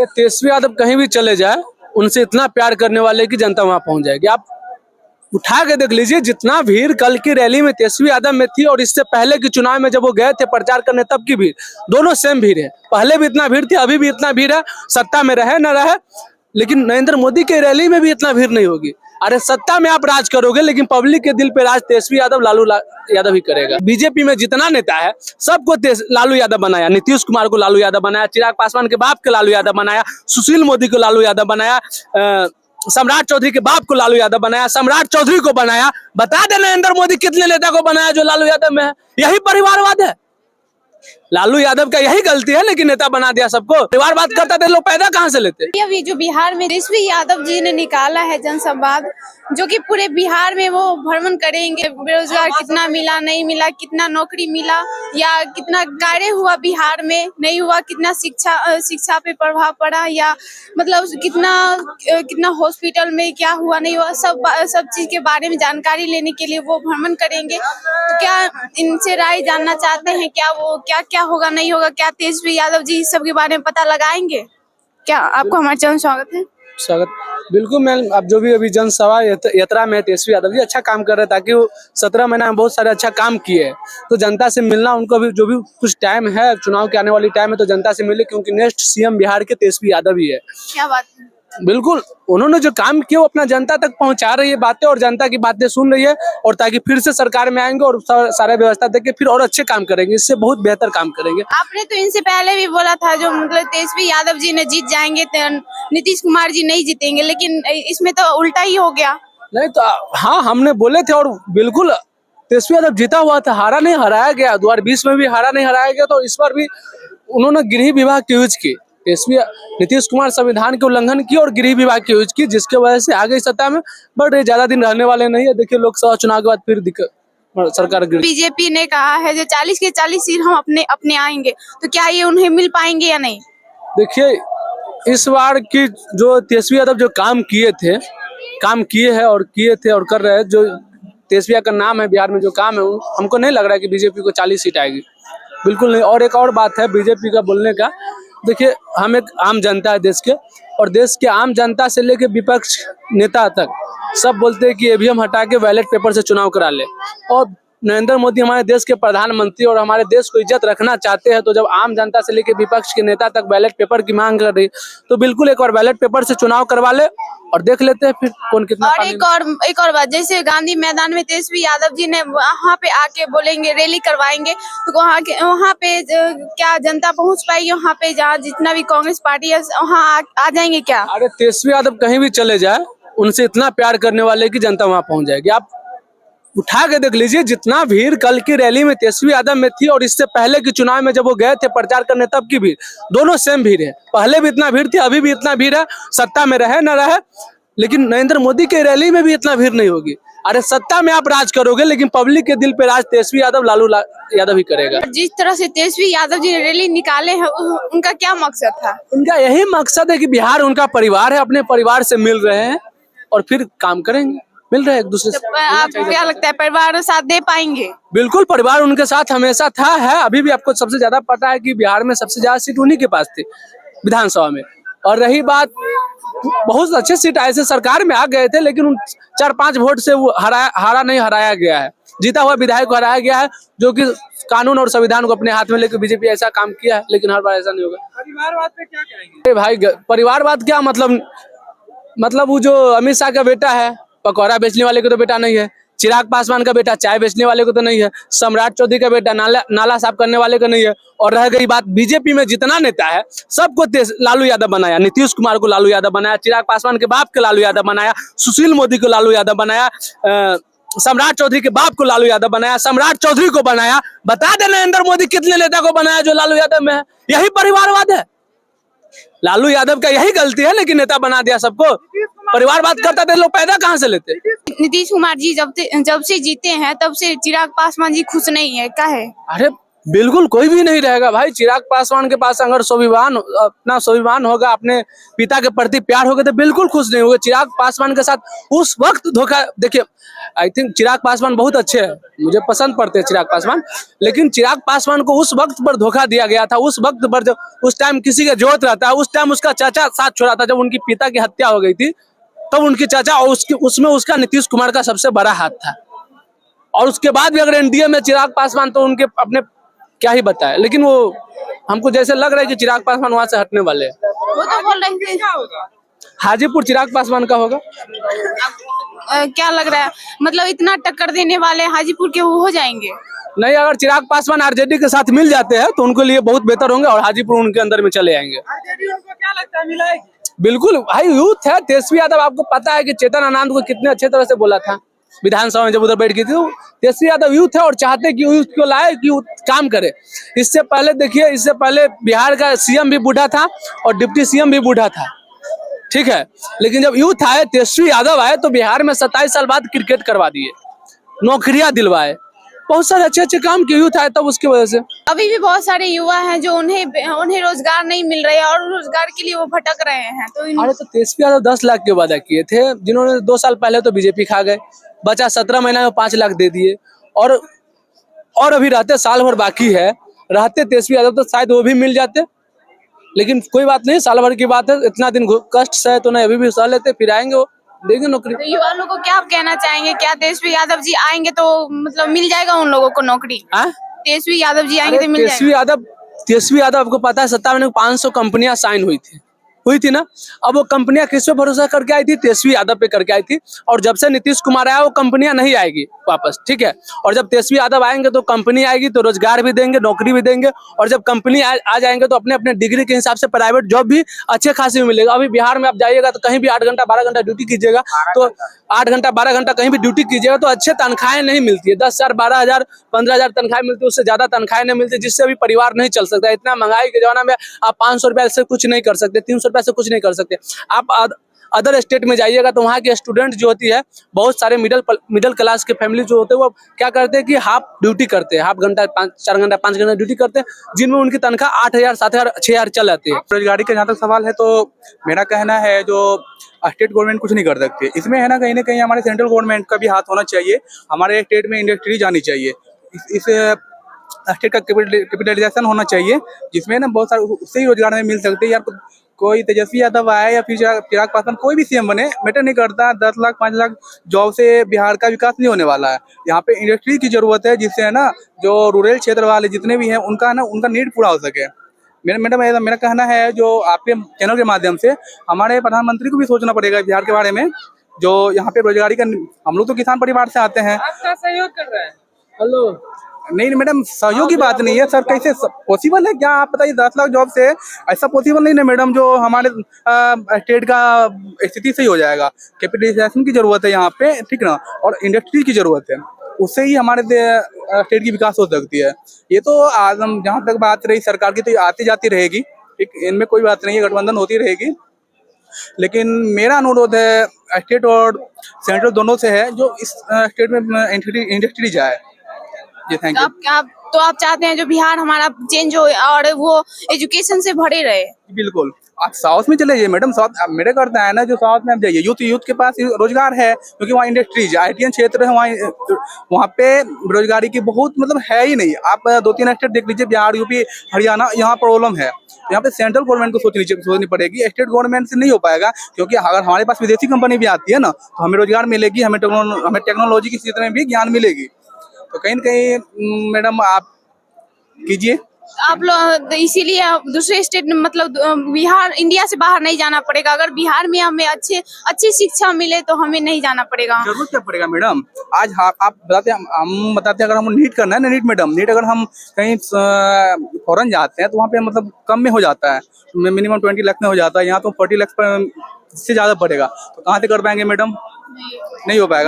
तेजस्वी यादव कहीं भी चले जाए, उनसे इतना प्यार करने वाले की जनता वहां पहुंच जाएगी। आप उठा के देख लीजिए, जितना भीड़ कल की रैली में तेजस्वी यादव में थी और इससे पहले के चुनाव में जब वो गए थे प्रचार करने तब की भीड़, दोनों सेम भीड़ है। पहले भी इतना भीड़ थी, अभी भी इतना भीड़ है, सत्ता में रहे न रहे। लेकिन नरेंद्र मोदी के रैली में भी इतना भीड़ नहीं होगी। अरे सत्ता में आप राज करोगे, लेकिन पब्लिक के दिल पे राज तेजस्वी यादव यादव ही करेगा। बीजेपी में जितना नेता है सबको लालू यादव बनाया। नीतीश कुमार को लालू यादव बनाया, चिराग पासवान के बाप को लालू यादव बनाया, सुशील मोदी को लालू यादव बनाया, सम्राट चौधरी के बाप को लालू यादव बनाया, सम्राट चौधरी को बनाया। बता दे नरेंद्र मोदी कितने नेता को बनाया जो लालू यादव में है। यही परिवारवाद है। लालू यादव का यही गलती है, लेकिन नेता बना दिया सबको। परिवार बात करता थे, लोग पैदा कहाँ से लेते। अभी जो बिहार में तेजस्वी यादव जी ने निकाला है जनसंवाद, जो कि पूरे बिहार में वो भ्रमण करेंगे, बेरोजगार कितना मिला नहीं मिला, कितना नौकरी मिला या कितना कार्य हुआ बिहार में नहीं हुआ, कितना शिक्षा पे प्रभाव पड़ा, या मतलब कितना हॉस्पिटल में क्या हुआ नहीं हुआ, सब चीज के बारे में जानकारी लेने के लिए वो भ्रमण करेंगे। तो क्या इनसे राय जानना चाहते हैं, क्या वो क्या होगा नहीं होगा, क्या तेजस्वी यादव जी इस सब के बारे में पता लगाएंगे? क्या आपको हमारे चैनल स्वागत है। स्वागत। बिल्कुल मैम, अब जो भी अभी जनसभा यात्रा में तेजस्वी यादव जी अच्छा काम कर रहे हैं, ताकि वो 17 महीना में बहुत सारे अच्छा काम किए हैं। तो जनता से मिलना उनको भी, जो भी कुछ टाइम है चुनाव के आने वाली टाइम है, तो जनता से मिले, क्योंकि नेक्स्ट सीएम बिहार के तेजस्वी यादव ही है। क्या बात है। बिल्कुल, उन्होंने जो काम किया वो अपना जनता तक पहुंचा रही है बातें, और जनता की बातें सुन रही है, और ताकि फिर से सरकार में आएंगे और सारा व्यवस्था देके फिर और अच्छे काम करेंगे, इससे बहुत बेहतर काम करेंगे। आपने तो इनसे पहले भी बोला था जो मतलब तेजस्वी यादव जी ने जीत जाएंगे, नीतीश कुमार जी नहीं जीतेंगे, लेकिन इसमें तो उल्टा ही हो गया। नहीं तो हाँ, हमने बोले थे, और बिल्कुल तेजस्वी यादव जीता हुआ था, हारा नहीं, हराया गया। 2020 में भी हारा नहीं, हराया गया। तो इस बार भी उन्होंने गृह विभाग की यूज की, नीतीश कुमार संविधान के उल्लंघन की और गृह विभाग की यूज की, जिसके वजह से आगे सत्ता में, बट ये ज्यादा दिन रहने वाले नहीं है। देखिए लोकसभा चुनाव के बाद फिर दिक्कत सरकार। बीजेपी ने कहा है जो 40 के 40 सीट हम अपने आएंगे, तो क्या ये उन्हें मिल पाएंगे या नहीं? देखिए, इस बार की जो तेजस्वी यादव जो काम किए हैं और किए थे और कर रहे हैं, जो तेजस्वी का नाम है बिहार में, जो काम है, हमको नहीं लग रहा है कि बीजेपी को 40 सीट आएगी। बिल्कुल नहीं। और एक और बात है बीजेपी का बोलने का, देखिए हम एक आम जनता है देश के, और देश के आम जनता से लेके विपक्ष नेता तक सब बोलते हैं कि ईवीएम हटा के बैलेट पेपर से चुनाव करा ले। और नरेंद्र मोदी हमारे देश के प्रधानमंत्री और हमारे देश को इज्जत रखना चाहते हैं, तो जब आम जनता से लेके विपक्ष के नेता तक बैलेट पेपर की मांग कर रही, तो बिल्कुल एक बार बैलेट पेपर से चुनाव करवा ले और देख लेते हैं फिर कौन कितना। और एक और बात, जैसे गांधी मैदान में तेजस्वी यादव जी ने वहाँ पे आके बोलेंगे, रैली करवाएंगे, तो वहाँ पे क्या जनता पहुँच पाएगी? वहाँ पे जहाँ जितना भी कांग्रेस पार्टी है वहाँ आ जाएंगे क्या? अरे तेजस्वी यादव कहीं भी चले जाए, उनसे इतना प्यार करने वाले की जनता वहां पहुंच जाएगी। आप उठा के देख लीजिए, जितना भीड़ कल की रैली में तेजस्वी यादव में थी और इससे पहले के चुनाव में जब वो गए थे प्रचार करने तब की भीड़, दोनों सेम भीड़ है। पहले भी इतना भीड़ थी, अभी भी इतना भीड़ है, सत्ता में रहे न रहे। लेकिन नरेंद्र मोदी के रैली में भी इतना भीड़ नहीं होगी। अरे सत्ता में आप राज करोगे, लेकिन पब्लिक के दिल पे राज तेजस्वी यादव लालू यादव ही करेगा। जिस तरह से तेजस्वी यादव जी ने रैली निकाले हैं, उनका क्या मकसद था? उनका यही मकसद है कि बिहार उनका परिवार है, अपने परिवार से मिल रहे हैं और फिर काम करेंगे, मिल रहे हैं एक दूसरे से। आपको क्या लगता है, परिवार साथ दे पाएंगे? बिल्कुल, परिवार उनके साथ हमेशा था, है, अभी भी। आपको सबसे ज्यादा पता है कि बिहार में सबसे ज्यादा सीट उन्हीं के पास थी विधानसभा में। और रही बात, बहुत अच्छे सीट आए थे, सरकार में आ गए थे, लेकिन 4-5 वोट से वो हारा नहीं, हराया गया है। जीता हुआ विधायक को हराया गया है, जो कि कानून और संविधान को अपने हाथ में लेकर बीजेपी ऐसा काम किया है, लेकिन हर बार ऐसा नहीं होगा। परिवारवाद पे क्या कहेंगे? भाई परिवारवाद क्या मतलब वो जो अमित शाह का बेटा है, पकौड़ा बेचने वाले को तो बेटा नहीं है। चिराग पासवान का बेटा चाय बेचने वाले को तो नहीं है। सम्राट चौधरी का बेटा नाला साफ करने वाले का नहीं है। और रह गई बात, बीजेपी में जितना नेता है सबको लालू यादव बनाया। नीतीश कुमार को लालू यादव बनाया, चिराग पासवान के बाप को लालू यादव बनाया, सुशील मोदी को लालू यादव बनाया, सम्राट चौधरी के बाप को लालू यादव बनाया, सम्राट चौधरी को बनाया। बता दे नरेंद्र मोदी कितने नेता को बनाया जो लालू यादव में है। यही परिवारवाद है। लालू यादव का यही गलती है, लेकिन नेता बना दिया सबको। परिवार बात करता थे, लोग पैदा कहाँ से लेते। नीतीश कुमार जी जब से जीते हैं तब से चिराग पासवान जी खुश नहीं है, क्या है? अरे बिल्कुल कोई भी नहीं रहेगा भाई। चिराग पासवान के पास अगर स्वाभिमान होगा, अपने पिता के प्रति प्यार होगा तो बिल्कुल खुश नहीं होगा। चिराग पासवान के साथ उस वक्त धोखा, देखिए आई थिंक चिराग पासवान बहुत अच्छे हैं, मुझे पसंद पड़ते हैं चिराग पासवान, लेकिन चिराग पासवान को उस वक्त पर धोखा दिया गया था। उस वक्त पर जब उस टाइम किसी का जरूरत रहता है, उस टाइम उसका चाचा साथ छोड़ा था। जब उनकी पिता की हत्या हो गई थी तब उनके चाचा और उसमें उसका नीतीश कुमार का सबसे बड़ा हाथ था। और उसके बाद भी अगर एनडीए में चिराग पासवान, तो उनके अपने क्या ही बताए, लेकिन वो हमको जैसे लग रहा है कि चिराग पासवान वहां से हटने वाले हैं। वो तो बोल रहे थे हाजीपुर चिराग पासवान का होगा। क्या लग रहा है, मतलब इतना टक्कर देने वाले हाजीपुर के वो हो जाएंगे? नहीं, अगर चिराग पासवान आरजेडी के साथ मिल जाते हैं तो उनके लिए बहुत बेहतर होंगे और हाजीपुर उनके अंदर में चले आएंगे। आरजेडी उनको क्या लगता है मिलाएगी? बिल्कुल भाई, यूथ है। तेजस्वी यादव, आपको पता है कि चेतन आनंद को कितने अच्छे तरह से बोला था विधानसभा में जब उधर बैठ गई थी। तेजस्वी यादव यूथ है और चाहते कि यूथ को लाए कि यूथ काम करे। इससे पहले देखिए, इससे पहले बिहार का सीएम भी बूढ़ा था और डिप्टी सीएम भी बूढ़ा था, ठीक है, लेकिन जब यूथ आए, तेजस्वी यादव आए, तो बिहार में 27 साल बाद क्रिकेट करवा दिए, नौकरियां दिलवाए, बहुत सारे अच्छे अच्छे काम किए। यूथ आए तब उसकी वजह से। अभी भी बहुत सारे युवा हैं जो उन्हें रोजगार नहीं मिल रहे हैं और रोजगार के लिए वो भटक रहे हैं। तो अरे तो तेजस्वी यादव 10 लाख के वादा किए थे, जिन्होंने 2 साल पहले तो बीजेपी खा गए, बचा 17 महीना में 5 लाख दे दिए। और अभी रहते साल भर बाकी है, रहते तेजस्वी यादव तो शायद वो भी मिल जाते, लेकिन कोई बात नहीं, साल भर की बात है। इतना दिन कष्ट सहे तो नहीं, अभी भी सह लेते, फिर आएंगे वो, देंगे नौकरी। तो युवा लोगों को क्या आप कहना चाहेंगे? क्या तेजस्वी यादव जी आएंगे तो मतलब मिल जाएगा उन लोगों को नौकरी? तेजस्वी यादव जी आएंगे तो मिल जाएगा? तेजस्वी यादव आपको पता है 57 में 500 कंपनियां साइन हुई थी ना। अब वो कंपनियां किस पे भरोसा करके आई थी? तेजस्वी यादव पे करके आई थी। और जब से नीतीश कुमार आया वो कंपनियां नहीं आएगी वापस, ठीक है। और जब तेजस्वी यादव आएंगे तो कंपनी आएगी, तो रोजगार भी देंगे, नौकरी भी देंगे। और जब कंपनी आ जाएंगे तो अपने अपने डिग्री के हिसाब से प्राइवेट जॉब भी अच्छे खासी मिलेगा। अभी बिहार में आप जाइएगा तो कहीं भी 8 घंटा 12 घंटा ड्यूटी कीजिएगा, तो 8 घंटा 12 घंटा कहीं भी ड्यूटी कीजिएगा तो अच्छे तनख्वाहें नहीं मिलती है। 10,000 12,000 15,000 तनख्वाहें मिलती है, उससे ज्यादा तनख्वाहें नहीं मिलती, जिससे भी परिवार नहीं चल सकता। इतना महंगाई के जमाना में आप 500 रुपए से कुछ नहीं कर सकते, 300 रुपए से कुछ नहीं कर सकते। आप अदर स्टेट में जाइएगा तो वहाँ की स्टूडेंट जो होती है, बहुत सारे मिडिल क्लास के फैमिली जो होते हैं, वो क्या करते हैं कि हाफ ड्यूटी करते हैं, हाफ घंटा 4 घंटा 5 घंटा ड्यूटी करते हैं, जिनमें उनकी तनख्वाह 8,000 7,000 6,000 चल जाती है। बेरोजगारी का जहाँ तक सवाल है तो मेरा कहना है जो स्टेट गवर्नमेंट कुछ नहीं कर सकती इसमें, है ना कहीं हमारे सेंट्रल गवर्नमेंट का भी हाथ होना चाहिए। हमारे स्टेट में इंडस्ट्री जानी चाहिए, इस स्टेट का कैपिटलाइजेशन होना चाहिए, जिसमें ना बहुत सारे उससे ही रोजगार में मिल सकते हैं। यार कोई तेजस्वी यादव आए या फिर चिराग पासवान कोई भी सीएम बने, मैटर नहीं करता। 10 लाख 5 लाख जॉब से बिहार का विकास नहीं होने वाला है। यहाँ पे इंडस्ट्री की जरूरत है, जिससे है ना जो रूरल क्षेत्र वाले जितने भी हैं उनका नीड पूरा हो सके। मेरा कहना है जो आपके चैनल के माध्यम से हमारे प्रधानमंत्री को भी सोचना पड़ेगा बिहार के बारे में, जो यहाँ पे रोजगारी का, हम लोग तो किसान परिवार से आते हैं। आपका सहयोग कर रहे हैं। हेलो, नहीं मैडम, सहयोग की बात नहीं है सर, कैसे पॉसिबल है? क्या आप बताइए, 10 लाख जॉब से ऐसा पॉसिबल नहीं है मैडम, जो हमारे स्टेट का स्थिति सही हो जाएगा। कैपिटलाइजेशन की जरूरत है यहाँ पे, ठीक ना, और इंडस्ट्री की जरूरत है, उससे ही हमारे स्टेट की विकास हो सकती है। ये तो आज हम जहाँ तक बात रही सरकार की, तो ये आती जाती रहेगी, ठीक, इनमें कोई बात नहीं है, गठबंधन होती रहेगी। लेकिन मेरा अनुरोध है स्टेट और सेंट्रल दोनों से है, जो इस स्टेट में इंडस्ट्री जाए। जी थैंक यू। तो आप चाहते हैं जो बिहार हमारा चेंज हो और वो एजुकेशन से भरे रहे? बिल्कुल, आप साउथ में चले जाइए मैडम। साउथ मेरे करता है ना, जो साउथ में आप जाइए, यूथ के पास रोजगार है, क्योंकि वहाँ इंडस्ट्रीज आईटीएन क्षेत्र है, वहाँ पे बेरोजगारी की बहुत मतलब है ही नहीं। आप 2-3 स्टेट देख लीजिए, बिहार यूपी हरियाणा, यहाँ प्रॉब्लम है। यहाँ पे सेंट्रल गवर्नमेंट को सोचनी पड़ेगी, स्टेट गवर्नमेंट से नहीं हो पाएगा। क्योंकि अगर हमारे पास विदेशी कंपनी भी आती है ना, तो हमें रोजगार मिलेगी, हमें टेक्नोलॉजी के क्षेत्र में भी ज्ञान मिलेगी। तो कहीं न कहीं मैडम आप कीजिए। आप लोग इसीलिए दूसरे स्टेट में, मतलब बिहार, इंडिया से बाहर नहीं जाना पड़ेगा। अगर बिहार में हमें अच्छी शिक्षा मिले तो हमें नहीं जाना पड़ेगा। जरूरत क्या पड़ेगा मैडम? आज आप बताते हैं, हम बताते हैं, अगर हम नीट करना है ना, नीट मैडम, नीट अगर हम कहीं फॉरेन जाते हैं तो वहाँ पे मतलब कम में हो जाता है, मिनिमम 20 लाख में हो जाता है। यहाँ तो 40 लाख से ज्यादा पड़ेगा, तो कहाँ से कर पाएंगे मैडम? नहीं हो पाएगा।